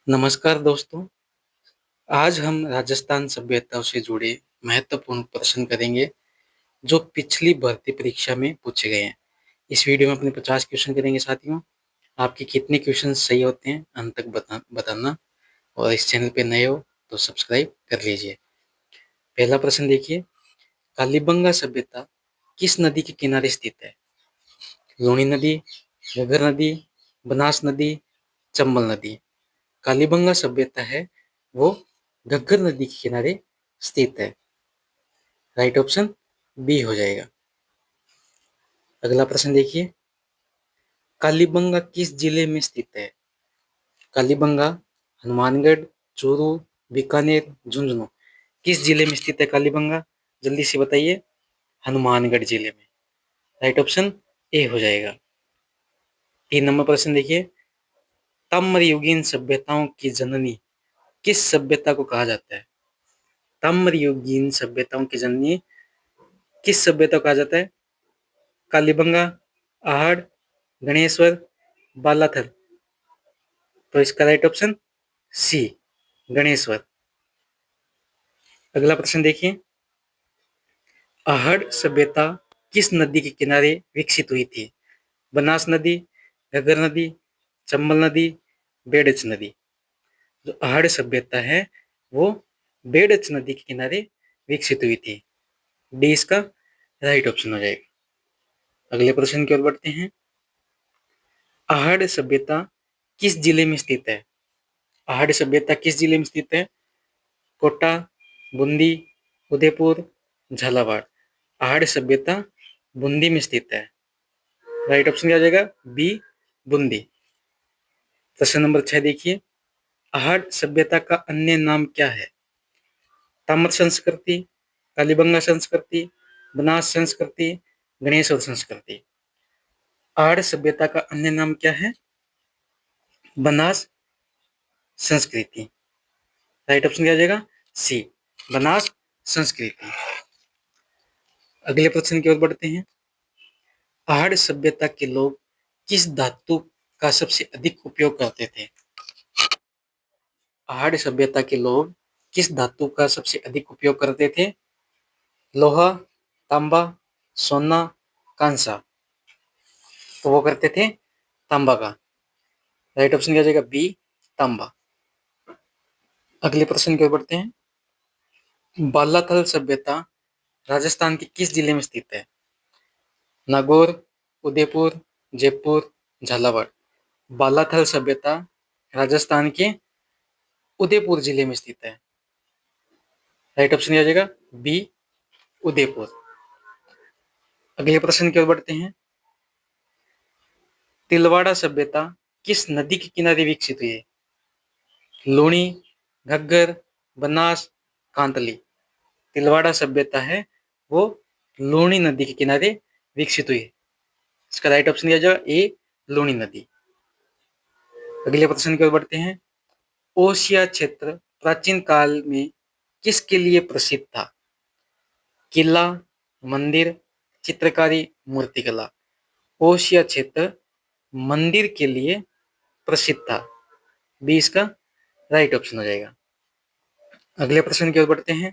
नमस्कार दोस्तों। आज हम राजस्थान सभ्यता से जुड़े महत्वपूर्ण प्रश्न करेंगे जो पिछली भर्ती परीक्षा में पूछे गए हैं। इस वीडियो में अपने 50 क्वेश्चन करेंगे साथियों। आपके कितने क्वेश्चन सही होते हैं अंत तक बताना। और इस चैनल पे नए हो तो सब्सक्राइब कर लीजिए। पहला प्रश्न देखिए, कालीबंगा सभ्यता किस नदी के किनारे स्थित है? लूणी नदी, घग्गर नदी, बनास नदी, चंबल नदी। कालीबंगा सभ्यता है वो घग्गर नदी के किनारे स्थित है। राइट ऑप्शन बी हो जाएगा। अगला प्रश्न देखिए, कालीबंगा किस जिले में स्थित है? कालीबंगा हनुमानगढ़, चूरू, बीकानेर, झुंझुनू। किस जिले में स्थित है कालीबंगा? जल्दी से बताइए। हनुमानगढ़ जिले में। राइट ऑप्शन ए हो जाएगा। 3 नंबर प्रश्न देखिए, ताम्रयुगीन सभ्यताओं की जननी किस सभ्यता को कहा जाता है? ताम्रयुगीन सभ्यताओं की जननी किस सभ्यता को कहा जाता है? कालीबंगा, आहड़, गणेश्वर, बालाथल। तो इसका राइट ऑप्शन सी, गणेश्वर। अगला प्रश्न देखिए, आहड़ सभ्यता किस नदी के किनारे विकसित हुई थी? बनास नदी, घग्गर नदी, चंबल नदी, बेडच नदी। जो आहड़ सभ्यता है वो बेडच नदी के किनारे विकसित हुई थी। डी इसका राइट ऑप्शन हो जाएगा। अगले प्रश्न की ओर बढ़ते हैं, आहड़ सभ्यता किस जिले में स्थित है? आहड़ सभ्यता किस जिले में स्थित है? कोटा, बूंदी, उदयपुर, झालावाड़। आहड़ सभ्यता बूंदी में स्थित है। राइट ऑप्शन क्या हो जाएगा? बी, बूंदी। प्रश्न नंबर 6 देखिए, आहड़ सभ्यता का अन्य नाम क्या है? ताम्र संस्कृति, कालीबंगा संस्कृति, बनास संस्कृति, गणेश्वर संस्कृति। आहड़ सभ्यता का अन्य नाम क्या है? बनास संस्कृति। राइट ऑप्शन क्या हो जाएगा? सी, बनास संस्कृति। अगले प्रश्न की ओर बढ़ते हैं, आहड़ सभ्यता के लोग किस धातु का सबसे अधिक उपयोग करते थे? आहड़ सभ्यता के लोग किस धातु का सबसे अधिक उपयोग करते थे? लोहा, तांबा, सोना, कांसा। तो वो करते थे तांबा का। राइट ऑप्शन क्या हो जाएगा? बी, तांबा। अगले प्रश्न की ओर बढ़ते हैं, बालाथल सभ्यता राजस्थान के किस जिले में स्थित है? नागौर, उदयपुर, जयपुर, झालावाड़। बालाथल सभ्यता राजस्थान के उदयपुर जिले में स्थित है। राइट ऑप्शन क्या हो जाएगा? बी, उदयपुर। अगले प्रश्न की ओर बढ़ते हैं, तिलवाड़ा सभ्यता किस नदी के किनारे विकसित हुई है? लूणी, घग्गर, बनास, कांतली। तिलवाड़ा सभ्यता है वो लूणी नदी के किनारे विकसित हुई है। इसका राइट ऑप्शन दिया जाएगा ए, लूणी नदी। अगले प्रश्न की ओर बढ़ते हैं, ओसिया क्षेत्र प्राचीन काल में किसके लिए प्रसिद्ध था? किला, मंदिर, चित्रकारी, मूर्तिकला। ओसिया क्षेत्र मंदिर के लिए प्रसिद्ध था। बी इसका राइट ऑप्शन हो जाएगा। अगले प्रश्न की ओर बढ़ते हैं,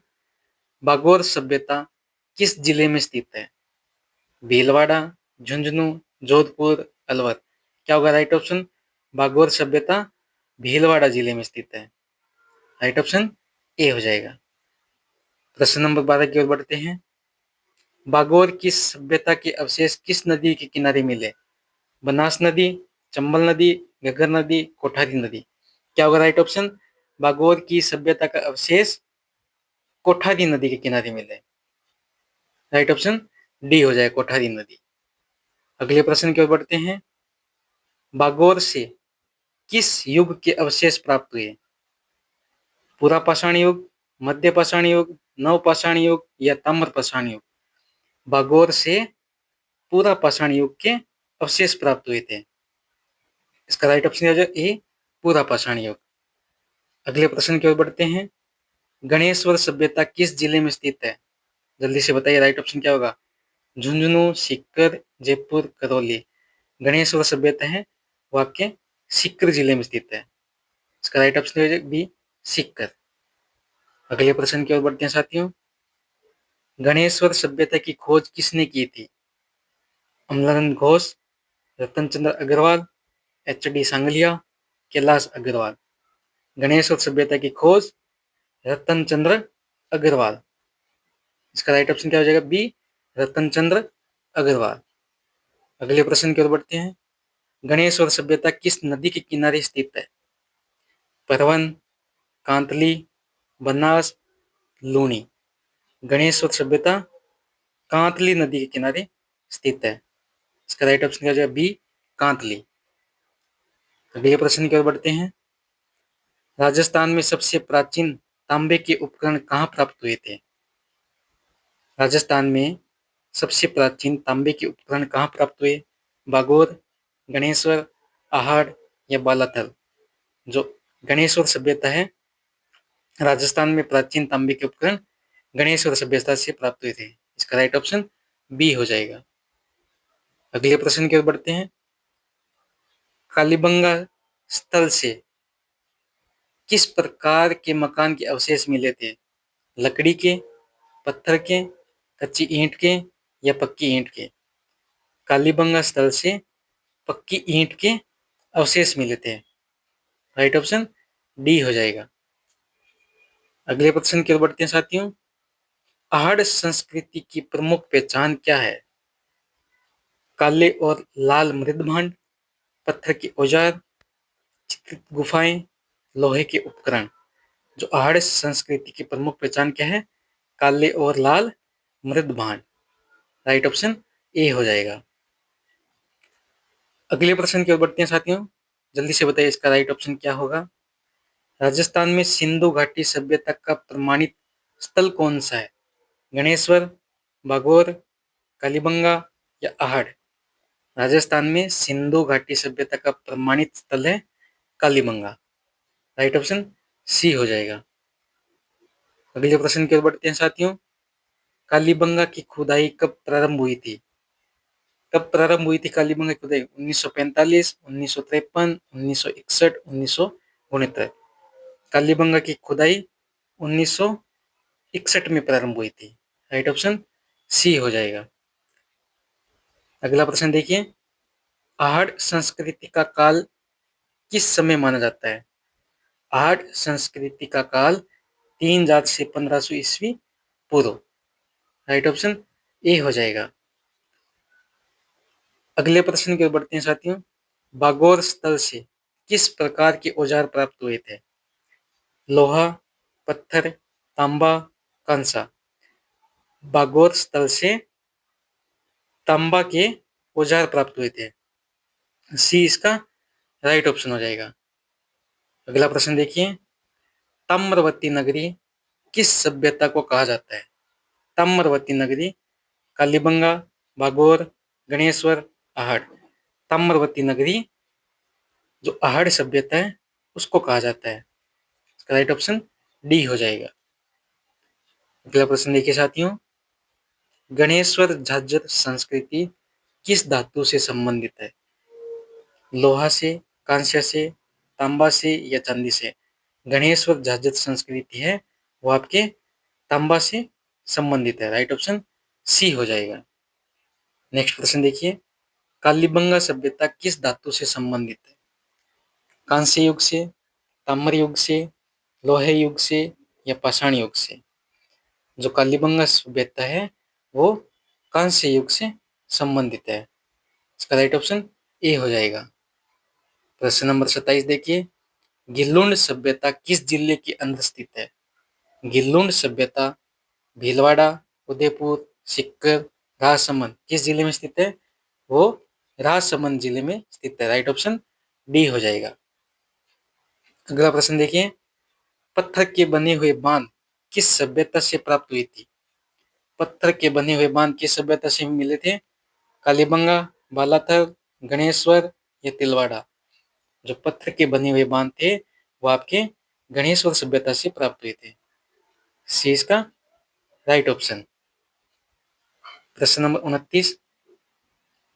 बागोर सभ्यता किस जिले में स्थित है? भीलवाड़ा, झुंझुनू, जोधपुर, अलवर। क्या होगा राइट ऑप्शन? बागोर सभ्यता भीलवाड़ा जिले में स्थित है। राइट ऑप्शन ए हो जाएगा। प्रश्न नंबर 12 की ओर बढ़ते हैं, बागोर की सभ्यता के अवशेष किस नदी के किनारे मिले? बनास नदी, चंबल नदी, घग्गर नदी, कोठारी नदी। क्या होगा राइट ऑप्शन? बागोर की सभ्यता का अवशेष कोठारी नदी के किनारे मिले। राइट ऑप्शन डी हो जाए, कोठारी नदी। अगले प्रश्न की ओर बढ़ते हैं, बागोर से किस युग के अवशेष प्राप्त हुए? पूरा पाषाण युग, मध्य पाषाण युग, नव पाषाण युग या ताम्र पाषाण युग। बागोर से पूरा पाषाण युग के अवशेष प्राप्त हुए थे। इसका राइट ऑप्शन हो जाए ए, पूरा पाषाण युग। अगले प्रश्न की ओर बढ़ते हैं, गणेश्वर सभ्यता किस जिले में स्थित है? जल्दी से बताइए, राइट ऑप्शन क्या होगा? झुंझुनू, सीकर, जयपुर, करौली। गणेश्वर सभ्यता है वो आपके सीकर जिले में स्थित है। इसका राइट ऑप्शन हो जाएगा बी सीखकर। अगले प्रश्न की ओर बढ़ते हैं साथियों। गणेश्वर सभ्यता की खोज किसने की थी? अमलानंद घोष, रतन चंद्र अग्रवाल, एच डी सांगलिया, कैलाश अग्रवाल। गणेश्वर सभ्यता की खोज रतन चंद्र अग्रवाल। इसका राइट ऑप्शन क्या हो जाएगा? बी रतन चंद्र अग्रवाल। अगले प्रश्न की ओर बढ़ते हैं। गणेश्वर सभ्यता किस नदी के किनारे स्थित है? परवन, कांतली, बनास, लूनी। गणेश्वर सभ्यता कांतली नदी के किनारे स्थित है। इसका राइट ऑप्शन क्या हो जाएगा? बी कांतली। अगले प्रश्न की ओर बढ़ते हैं। राजस्थान में सबसे प्राचीन तांबे के उपकरण कहाँ प्राप्त हुए थे? राजस्थान में सबसे प्राचीन तांबे के उपकरण कहाँ प्राप्त हुए? बागोर, गणेश्वर, आहड़ या बालाथल। जो गणेश्वर सभ्यता है, राजस्थान में प्राचीन तांबे के उपकरण गणेश्वर सभ्यता से प्राप्त हुए थे। इसका राइट ऑप्शन बी हो जाएगा। अगले प्रश्न की ओर बढ़ते हैं। कालीबंगा स्थल से किस प्रकार के मकान के अवशेष मिले थे? लकड़ी के, पत्थर के, कच्ची ईंट के या पक्की ईंट के। कालीबंगा स्थल से पक्की ईंट के अवशेष मिले थे। राइट ऑप्शन डी हो जाएगा। अगले प्रश्न की ओर बढ़ते हैं साथियों। आहड़ संस्कृति की प्रमुख पहचान क्या है? काले और लाल मृदभांड, पत्थर के औजार, चित्रित गुफाएं, लोहे के उपकरण। जो आहड़ संस्कृति की प्रमुख पहचान क्या है? काले और लाल मृदभांड। राइट ऑप्शन ए हो जाएगा। अगले प्रश्न की ओर बढ़ते हैं साथियों। जल्दी से बताइए इसका राइट ऑप्शन क्या होगा? राजस्थान में सिंधु घाटी सभ्यता का प्रमाणित स्थल कौन सा है? गणेश्वर, बागोर, कालीबंगा या आहड़। राजस्थान में सिंधु घाटी सभ्यता का प्रमाणित स्थल है कालीबंगा। राइट ऑप्शन सी हो जाएगा। अगले प्रश्न की ओर बढ़ते हैं साथियों। कालीबंगा की खुदाई कब प्रारंभ हुई थी? कब प्रारंभ हुई थी कालीबंगा की खुदाई? 1945, 1953, 1961, 1969। कालीबंगा की खुदाई 1961 में प्रारंभ हुई थी। राइट ऑप्शन सी हो जाएगा। अगला प्रश्न देखिए। आहड़ संस्कृति का काल किस समय माना जाता है? आहड़ संस्कृति का काल 3000 से 1500 ईस्वी पूर्व। राइट ऑप्शन ए हो जाएगा। अगले प्रश्न की ओर बढ़ते हैं साथियों। बागोर स्थल से किस प्रकार के औजार प्राप्त हुए थे? लोहा, पत्थर, तांबा, कांसा। बागोर स्थल से तांबा के औजार प्राप्त हुए थे। सी इसका राइट ऑप्शन हो जाएगा। अगला प्रश्न देखिए। ताम्रवती नगरी किस सभ्यता को कहा जाता है? ताम्रवती नगरी, कालीबंगा, बागोर, गणेश्वर, आहड़। ताम्रवती नगरी जो आहड़ सभ्यता है उसको कहा जाता है। इसका राइट ऑप्शन डी हो जाएगा। अगला प्रश्न देखिए साथियों। गणेश्वर झज्जर संस्कृति किस धातु से संबंधित है? लोहा से, कांस्य से, तांबा से या चांदी से। गणेश्वर झज्जर संस्कृति है वो आपके तांबा से संबंधित है। राइट ऑप्शन सी हो जाएगा। नेक्स्ट प्रश्न देखिए। कालीबंगा सभ्यता किस धातु से संबंधित है? कांस्य युग से, ताम्र युग से, लोहे युग से या पाषाण युग से। जो कालीबंगा सभ्यता है वो कांस्य युग से संबंधित है। इसका राइट ऑप्शन ए हो जाएगा। प्रश्न नंबर 27 देखिए। गिल्लुंड सभ्यता किस जिले के अंदर स्थित है? गिल्लुंड सभ्यता भीलवाड़ा, उदयपुर, सीकर, राजसमंद किस जिले में स्थित है? वो राजसमंद जिले में स्थित है। राइट ऑप्शन डी हो जाएगा। अगला प्रश्न देखिए। पत्थर के बने हुए बांध किस सभ्यता से प्राप्त हुई थी? पत्थर के बने हुए बांध किस सभ्यता से मिले थे? कालीबंगा, बालाथल, गणेश्वर या तिलवाड़ा। जो पत्थर के बने हुए बांध थे वो आपके गणेश्वर सभ्यता से प्राप्त हुए थे। सी इसका राइट ऑप्शन। प्रश्न नंबर 29।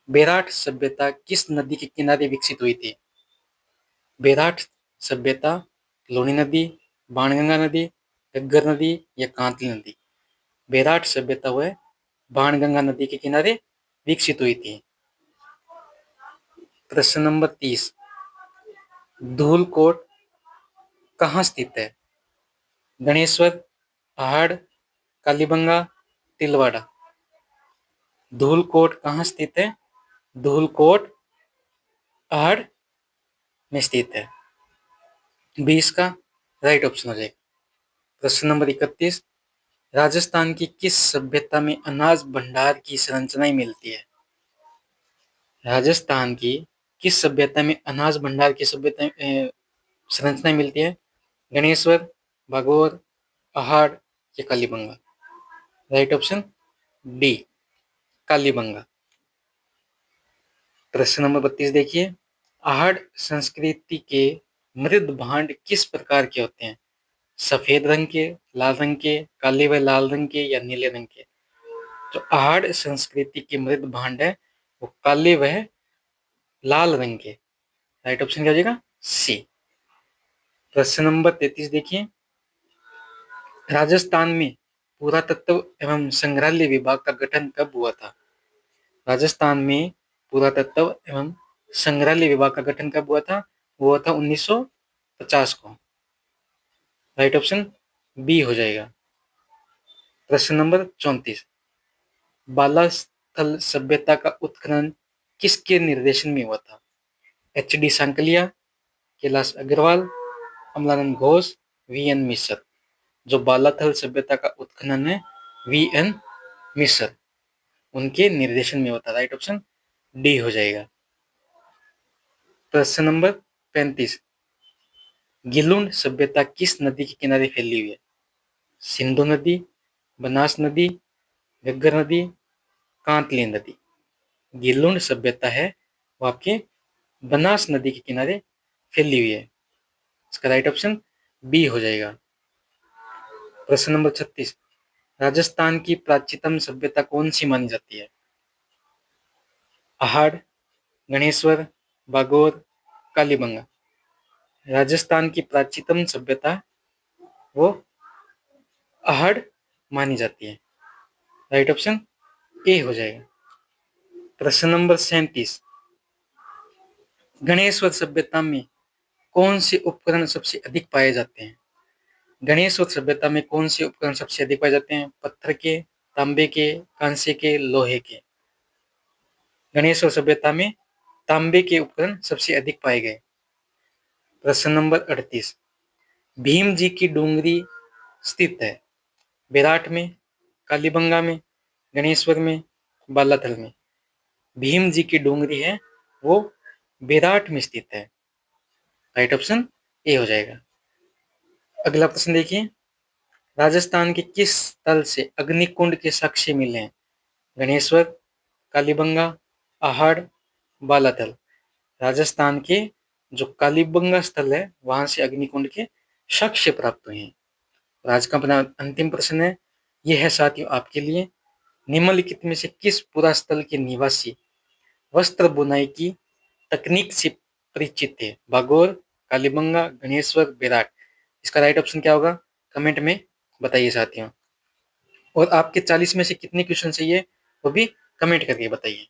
बेराठ सभ्यता किस नदी के किनारे विकसित हुई थी? बेराठ सभ्यता लूणी नदी, बाणगंगा नदी, घग्गर नदी या कांतली नदी। बेराट सभ्यता वह बाणगंगा नदी के किनारे विकसित हुई थी। प्रश्न नंबर 30, धूलकोट कहाँ स्थित है? गणेश्वर, पहाड़, कालीबंगा, तिलवाड़ा। धूलकोट कहाँ स्थित है? धूलकोट पहाड़ में स्थित है। 20 का राइट ऑप्शन हो जाएगा। प्रश्न नंबर 31, राजस्थान की किस सभ्यता में अनाज भंडार की संरचनाएं मिलती है? राजस्थान की किस सभ्यता में अनाज भंडार की सभ्यता संरचनाएं मिलती है? गणेश्वर, भागौर, पहाड़ या Kalibanga. Right option D, Kalibanga. प्रश्न नंबर 32 देखिए, आहड़ संस्कृति के मृद भांड किस प्रकार के होते हैं? सफेद रंग के, लाल रंग के, काले व लाल रंग के या नीले रंग के? जो आहड़ संस्कृति के मृद भांड है वो काले व लाल रंग के। राइट ऑप्शन क्या हो जाएगा? सी। प्रश्न नंबर 33 देखिए, राजस्थान में पुरातत्व एवं संग्रहालय विभाग का गठन कब हुआ था? राजस्थान में पुरातत्व एवं संग्रहालय विभाग का गठन कब हुआ था? वो हुआ था 1950 को। राइट ऑप्शन बी हो जाएगा। प्रश्न नंबर 34, बालास्थल सभ्यता का उत्खनन किसके निर्देशन में हुआ था? H D Sankalia, Kailash Agrawal, Amalananda Ghosh, V N Mishra. जो बालाथल सभ्यता का उत्खनन है वी एन मिश्र उनके निर्देशन में होता। राइट ऑप्शन डी हो जाएगा। प्रश्न नंबर 35, गिलुंड सभ्यता किस नदी के किनारे फैली हुई है? सिंधु नदी, बनास नदी, घग्गर नदी, कांतली नदी। गिलुंड सभ्यता है वो आपके बनास नदी के किनारे फैली हुई है। इसका राइट ऑप्शन बी हो जाएगा। प्रश्न नंबर 36, राजस्थान की प्राचीनतम सभ्यता कौन सी मानी जाती है? आहड़, गणेश्वर, बागोर, कालीबंगा। राजस्थान की प्राचीनतम सभ्यता वो आहड़ मानी जाती है। राइट ऑप्शन ए हो जाएगा। प्रश्न नंबर 37, गणेश्वर सभ्यता में कौन से उपकरण सबसे अधिक पाए जाते हैं? गणेश्वर सभ्यता में कौन से उपकरण सबसे अधिक पाए जाते हैं? पत्थर के, तांबे के, कांसे के, लोहे के। गणेश्वर सभ्यता में तांबे के उपकरण सबसे अधिक पाए गए। प्रश्न नंबर 38, भीम जी की डूंगरी स्थित है बेराट में, कालीबंगा में, गणेश्वर में, बालाथल में। भीम जी की डूंगरी है वो बेराट में स्थित है। राइट ऑप्शन ए हो जाएगा। अगला प्रश्न देखिए, राजस्थान के किस स्थल से अग्निकुंड के साक्ष्य मिले हैं? गणेश्वर, कालीबंगा, आहड़, बालाथल। राजस्थान के जो कालीबंगा स्थल है वहां से अग्निकुंड के साक्ष्य प्राप्त हुए हैं। और आज का अपना अंतिम प्रश्न है, यह है साथियों आपके लिए, निम्नलिखित में से किस पुरा स्थल के निवासी वस्त्र बुनाई की तकनीक से परिचित थे? भागौर, कालीबंगा, गणेश्वर, बेराट। इसका राइट ऑप्शन क्या होगा? कमेंट में बताइए साथियों। और आपके 40 में से कितने क्वेश्चन चाहिए वो भी कमेंट करके बताइए।